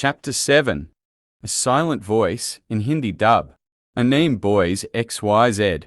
Chapter 7. A Silent Voice in Hindi Dub. Aneem Boys XYZ.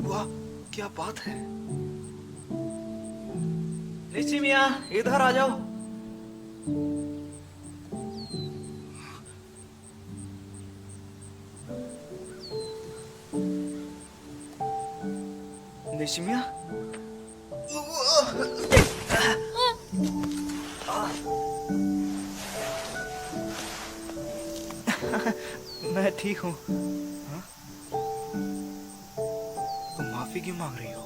वाह, क्या बात है। निशी मिया, इधर आ जाओ। निशी मिया, मैं ठीक हूँ। हाँ? तुम माफी क्यों मांग रही हो?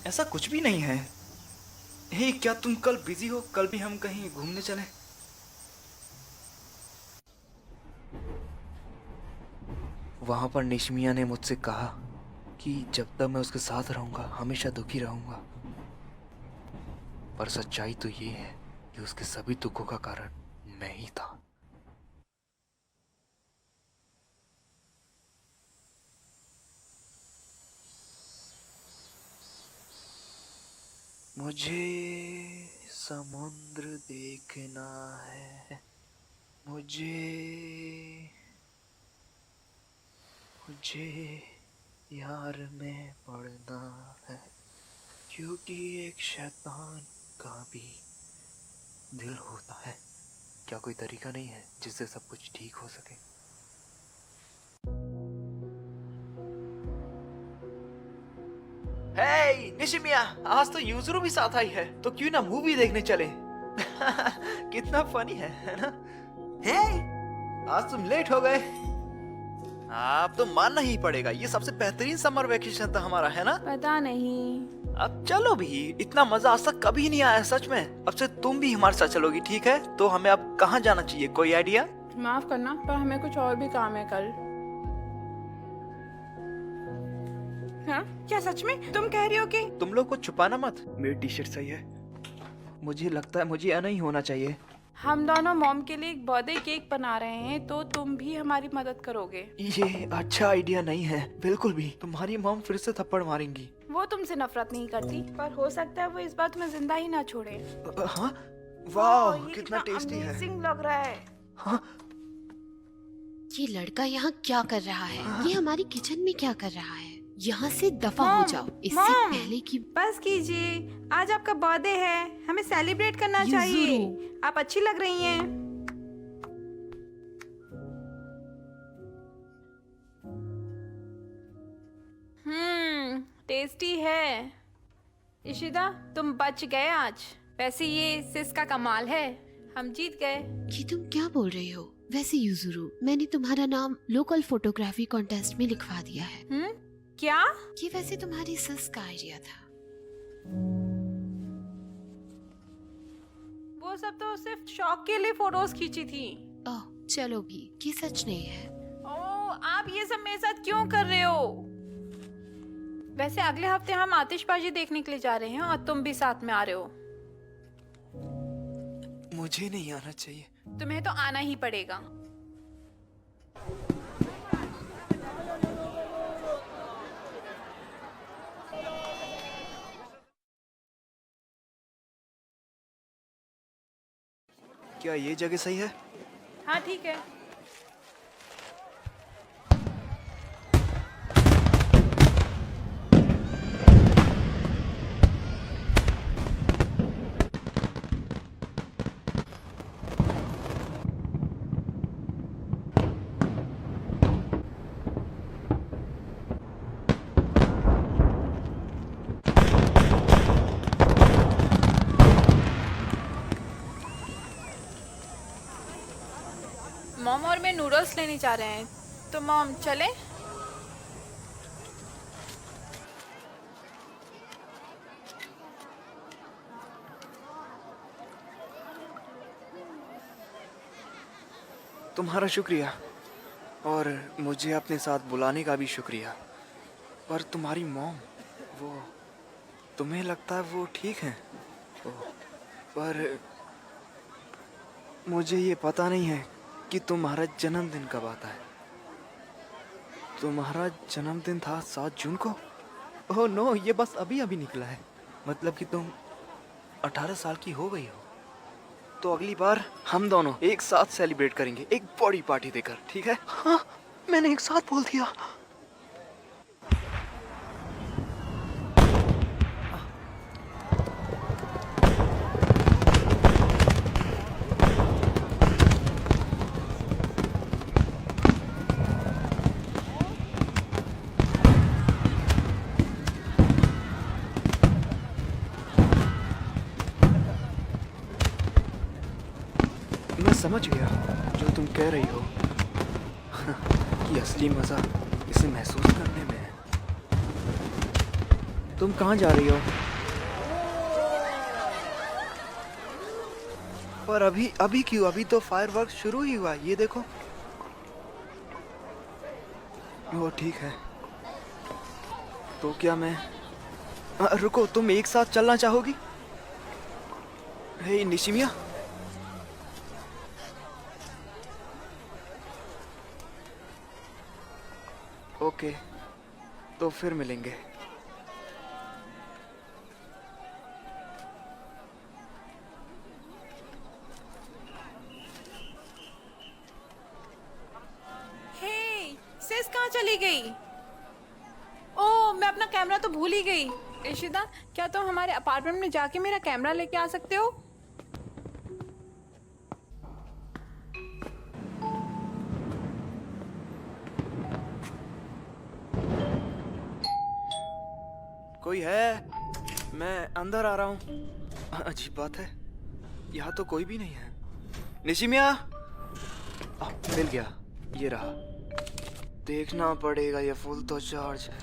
ऐसा कुछ भी नहीं है। हे, क्या तुम कल बिजी हो? कल भी हम कहीं घूमने चलें? वहां पर निशमिया ने मुझसे कहा कि जब तक मैं उसके साथ रहूंगा हमेशा दुखी रहूंगा, पर सच्चाई तो ये है कि उसके सभी दुखों का कारण मैं ही था। मुझे समुद्र देखना है, मुझे यार में पड़ना है, क्योंकि एक शैतान का भी दिल होता है। क्या कोई तरीका नहीं है जिससे सब कुछ ठीक हो सके? हे निशिमिया, आज तो यूजुरू भी साथ आई है, तो क्यों ना मूवी देखने चले? कितना फनी है ना? हे, आज तुम लेट हो गए। अब तो मानना ही पड़ेगा, ये सबसे बेहतरीन समर वेकेशन था हमारा, है ना? पता नहीं। अब चलो भी, इतना मजा आज तक कभी नहीं आया सच में। अब से तुम भी हमारे साथ चलोगी, ठीक है? तो हमें अब कहाँ जाना चाहिए, कोई आइडिया? माफ करना, पर हमें कुछ और भी काम है कल। हाँ? क्या सच में तुम कह रही हो कि तुम लोग को छुपाना मत, मेरी टी शर्ट सही है। मुझे लगता है मुझे यह नहीं होना चाहिए। हम दोनों मॉम के लिए एक बर्थडे केक बना रहे हैं, तो तुम भी हमारी मदद करोगे? ये अच्छा आइडिया नहीं है बिल्कुल भी। तुम्हारी मॉम फिर से थप्पड़ मारेंगी। वो तुमसे नफरत नहीं करती, पर हो सकता है वो इस बार तुम्हें जिंदा ही ना छोड़े। हाँ, वाह, ये कितना टेस्टी है। अमेजिंग लग रहा है। हाँ, ये लड़का यहाँ क्या कर रहा है? हाँ। ये हमारी किचन में क्या कर रहा है? यहाँ से दफा हो मॉम, जाओ, इससे मॉम, पहले कि बस कीजिए। आज आपका बर्थडे है, हमें सेलिब्रेट करना चाहिए। युजुरू। आप अच्छी लग रही हैं। टेस्टी है। इशिता, तुम बच गए आज। वैसे ये सिस का कमाल है, हम जीत गए। ये तुम क्या बोल रही हो? वैसे युजुरू, मैंने तुम्हारा नाम लोकल फोटोग्राफी कॉन्टेस्ट में लिखवा दिया है। क्या? ये वैसे तुम्हारी सिस का आइडिया था। वो सब तो सिर्फ शौक के लिए फोटोज खींची थी। ओह, चलो भी, ये सच नहीं है। ओह, आप ये सब मेरे साथ क्यों कर रहे हो? वैसे अगले हफ्ते हम आतिशबाजी देखने के लिए जा रहे हैं और तुम भी साथ में आ रहे हो। मुझे नहीं आना चाहिए। तुम्हें तो आना ही पड़ेगा। क्या ये जगह सही है? हाँ ठीक है। बस लेने जा रहे हैं, तो मॉम चले? तुम्हारा शुक्रिया और मुझे अपने साथ बुलाने का भी शुक्रिया। पर तुम्हारी मॉम, वो, तुम्हें लगता है वो ठीक है? पर मुझे ये पता नहीं है कि तुम्हारा जन्मदिन कब आता है। तुम्हारा जन्मदिन था 7 जून को? ओह नो, ये बस अभी अभी निकला है। मतलब कि तुम 18 साल की हो गई हो। तो अगली बार हम दोनों एक साथ सेलिब्रेट करेंगे, एक बड़ी पार्टी देकर, ठीक है? हाँ, मैंने एक साथ बोल दिया। मैं समझ गया जो तुम कह रही हो कि असली मजा इसे महसूस करने में है। तुम कहाँ जा रही हो? पर अभी क्यों? अभी तो फायरवर्क्स शुरू ही हुआ, ये देखो। वो ठीक है, तो क्या मैं रुको, तुम एक साथ चलना चाहोगी? हे निशिमिया, ओके, तो फिर मिलेंगे। हे, सेस कहाँ चली गई? ओह, मैं अपना कैमरा तो भूल ही गई। इशिता, क्या तुम हमारे अपार्टमेंट में जाके मेरा कैमरा लेके आ सकते हो? कोई है? मैं अंदर आ रहा हूँ। अजीब बात है, यहाँ तो कोई भी नहीं है। निशिमिया, मिल गया, ये रहा। देखना पड़ेगा, ये फुल तो चार्ज है।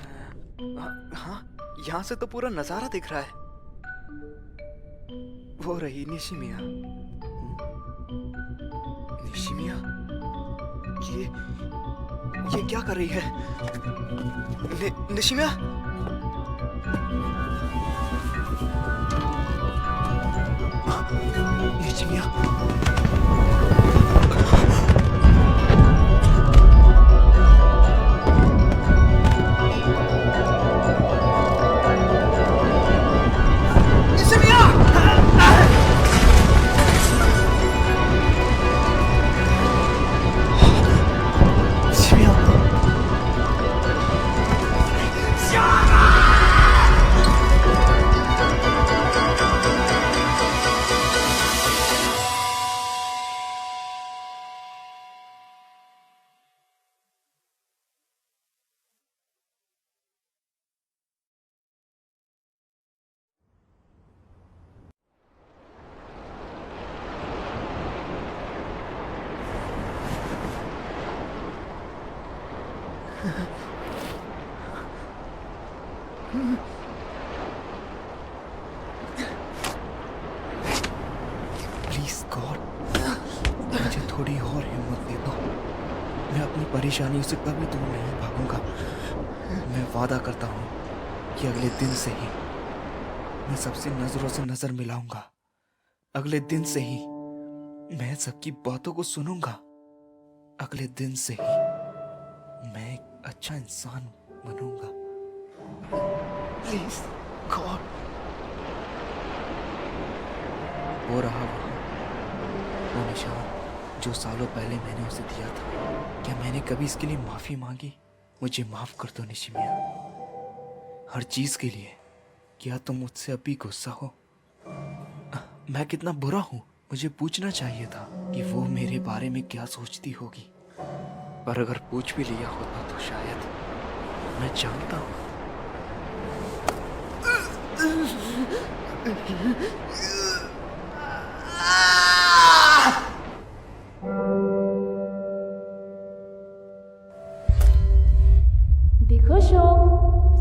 हाँ, यहाँ से तो पूरा नजारा दिख रहा है। वो रही निशिमिया। निशिमिया, ये क्या कर रही है? निशिमिया, निशिमिया, प्लीज गॉड, मुझे थोड़ी और हिम्मत दे दो। मैं अपनी परेशानियों से कभी दूर नहीं भागूंगा। मैं वादा करता हूँ कि अगले दिन से ही मैं सबसे नजरों से नजर मिलाऊंगा। अगले दिन से ही मैं सबकी बातों को सुनूंगा। अगले दिन से ही मैं एक अच्छा इंसान बनूंगा। Please God. हो रहा वो निशान जो सालों पहले मैंने उसे दिया था। क्या मैंने कभी इसके लिए माफी मांगी? मुझे माफ कर दो निशिमिया, हर चीज के लिए। क्या तुम मुझसे अभी गुस्सा हो? मैं कितना बुरा हूं, मुझे पूछना चाहिए था कि वो मेरे बारे में क्या सोचती होगी। पर अगर पूछ भी लिया होता तो शायद, मैं जानता हूं। खुश हो?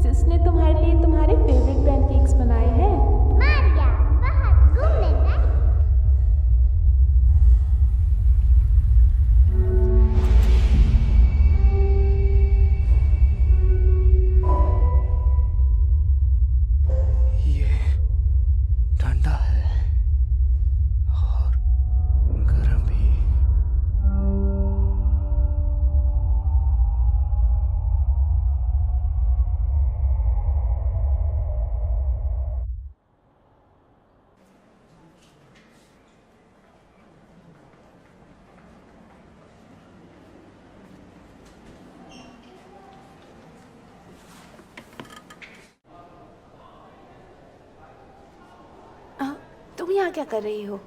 सिस ने तुम्हारे लिए तुम्हारे फेवरेट पैनकेक्स बनाए हैं। मारिया बाहर घूमने गए। ये ठंडा है और गर्म भी। तुम यहाँ क्या कर रही हो?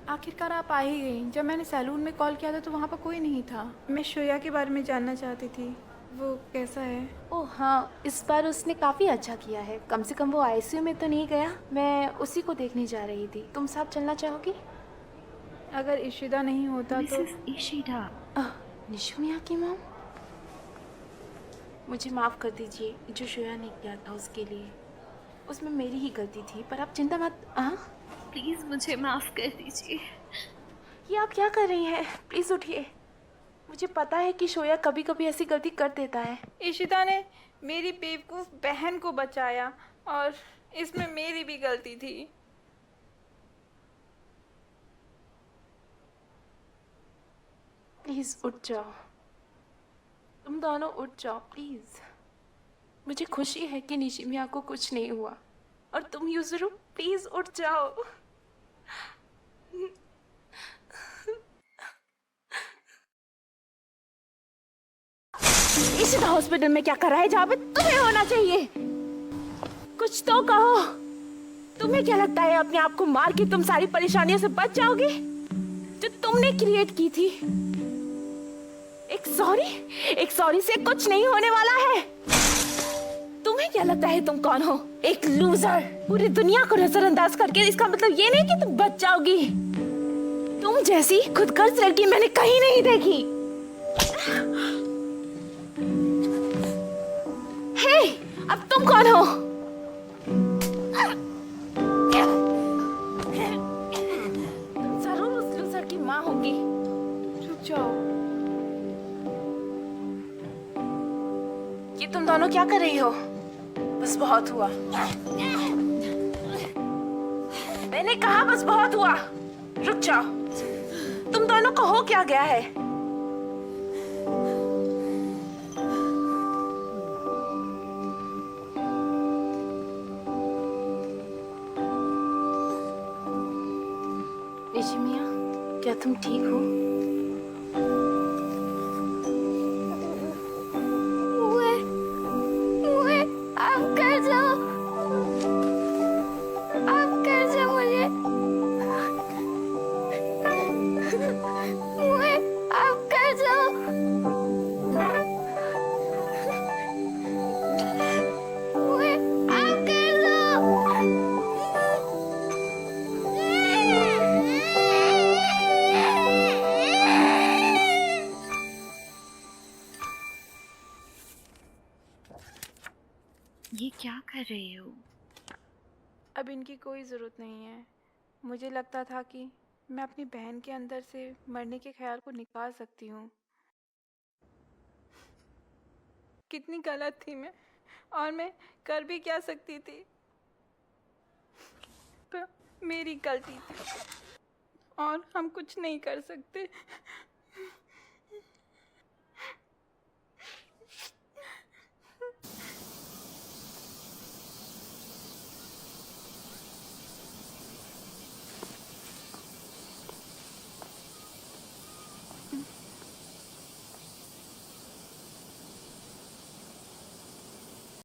आखिरकार आप आ ही गई। जब मैंने सैलून में कॉल किया था तो वहाँ पर कोई नहीं था। मैं श्रेया के बारे में जानना चाहती थी, वो कैसा है? ओह हाँ, इस बार उसने काफ़ी अच्छा किया है। कम से कम वो आईसीयू में तो नहीं गया। मैं उसी को देखने जा रही थी। तुम साथ चलना चाहोगी? अगर इशिदा नहीं होता तो। मिसेस इशिदा, निशु मियाँ की मॉम, मुझे माफ़ कर दीजिए जो श्रेया ने किया था उसके लिए। उसमें मेरी ही गलती थी, पर आप चिंता मत। प्लीज मुझे माफ कर दीजिए। ये आप क्या कर रही हैं? प्लीज़ उठिए। मुझे पता है कि शोया कभी कभी ऐसी गलती कर देता है। इशिदा ने मेरी बेवकूफ़ बहन को बचाया और इसमें मेरी भी गलती थी। प्लीज़ उठ जाओ, तुम दोनों उठ जाओ प्लीज़। मुझे खुशी है कि निशिमिया को कुछ नहीं हुआ। और तुम यूजुरू प्लीज़ उठ जाओ। इस हॉस्पिटल में क्या कर रहा है जहाँ पे तुम्हें होना चाहिए? कुछ तो कहो। तुम्हें क्या लगता है अपने आप को मार के तुम सारी परेशानियों से बच जाओगे जो तुमने क्रिएट की थी? एक सॉरी से कुछ नहीं होने वाला है। तुम्हें क्या लगता है तुम कौन हो? एक लूजर। पूरी दुनिया को नजरअंदाज करके इसका मतलब ये नहीं कि तुम बच जाओगी। तुम जैसी खुदगर्ज लड़की मैंने कहीं नहीं देखी। हे, अब तुम कौन हो? तुम जरूर उस लूजर की माँ होगी। रुक जाओ। ये तुम दोनों क्या कर रही हो? बस बहुत हुआ। मैंने कहा बस बहुत हुआ। रुक जाओ। तुम दोनों को हो क्या गया है? निशिमिया, क्या तुम ठीक हो? आप कर जाओ, आप कर जाओ मुझे, आप कर जाओ, आप कर जाओ। ये क्या कर रहे हो? अब इनकी कोई ज़रूरत नहीं है। मुझे लगता था कि मैं अपनी बहन के अंदर से मरने के ख्याल को निकाल सकती हूँ। कितनी गलत थी मैं, और मैं कर भी क्या सकती थी। पर मेरी गलती थी और हम कुछ नहीं कर सकते।